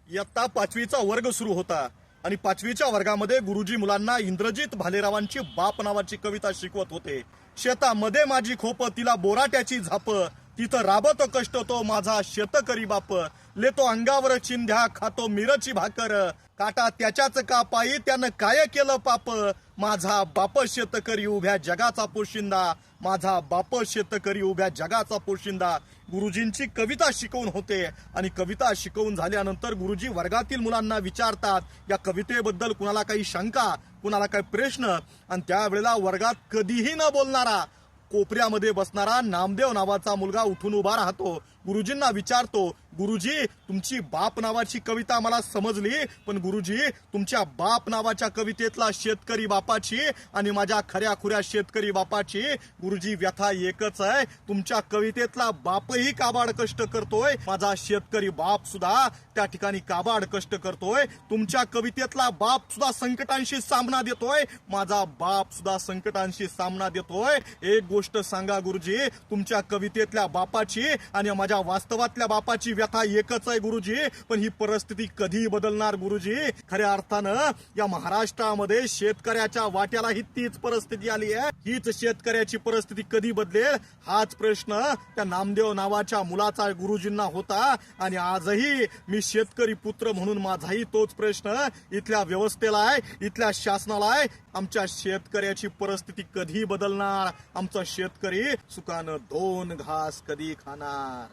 इयत्ता 5वीचा वर्ग सुरू होता आणि 5वीच्या वर्गामध्ये गुरुजी मुलांना इंद्रजित भालेरावांची बाप नावाची कविता शिकवत होते. शेतामध्ये माझी खोप, तिला बोराट्याची झाप, तिथं राबतो कष्ट तो माझा शेतकरी बाप, लेतो अंगावर चिंध्या, खातो मिरची भाकर, काटा त्याच्याच का पायी, त्यानं काय केलं पाप, माझा बाप शेतकरी उभ्या जगाचा पोशिंदा, माझा बाप शेतकरी उभ्या जगाचा पोशिंदा. गुरुजींची कविता शिकवून होते आणि कविता शिकवून झाल्यानंतर गुरुजी वर्गातील मुलांना विचारतात या कवितेबद्दल कुणाला काही शंका, कुणाला काही प्रश्न, आणि त्यावेळेला वर्गात कधीही न बोलणारा कोपऱ्यामध्ये बसणारा नामदेव नावाचा मुलगा उठून उभा राहतो. गुरुजींना विचारतो, गुरुजी तुमची बाप नावाची कविता मला समजली, पण गुरुजी तुमच्या बाप नावाच्या कवितेतला शेतकरी बापाची आणि माझ्या खऱ्या खुऱ्या शेतकरी बापाची गुरुजी व्यथा एकच आहे. तुमच्या कवितेतला बापही काबाड कष्ट करतोय, माझा शेतकरी बाप सुद्धा त्या ठिकाणी काबाड कष्ट करतोय. तुमच्या कवितेतला बाप सुद्धा संकटांशी सामना देतोय, माझा बाप सुद्धा संकटांशी सामना देतोय. एक गोष्ट सांगा गुरुजी, तुमच्या कवितेतल्या बापाची आणि माझ्या वास्तवातल्या बापाची व्यथा एकच आहे गुरुजी, पण ही परिस्थिती कधी बदलणार गुरुजी? खऱ्या अर्थानं या महाराष्ट्रामध्ये शेतकऱ्याच्या वाट्याला ही तीच परिस्थिती आली आहे. हीच शेतकऱ्याची परिस्थिती कधी बदलेल हाच प्रश्न त्या नामदेव नावाच्या मुलाचा गुरुजींना होता. आणि आजही मी शेतकरी पुत्र म्हणून माझाही तोच प्रश्न इथल्या व्यवस्थेला आहे, इथल्या शासनाला आहे. आमच्या शेतकऱ्याची परिस्थिती कधी बदलणार? आमचा शेतकरी सुखानं दोन घास कधी खाणार?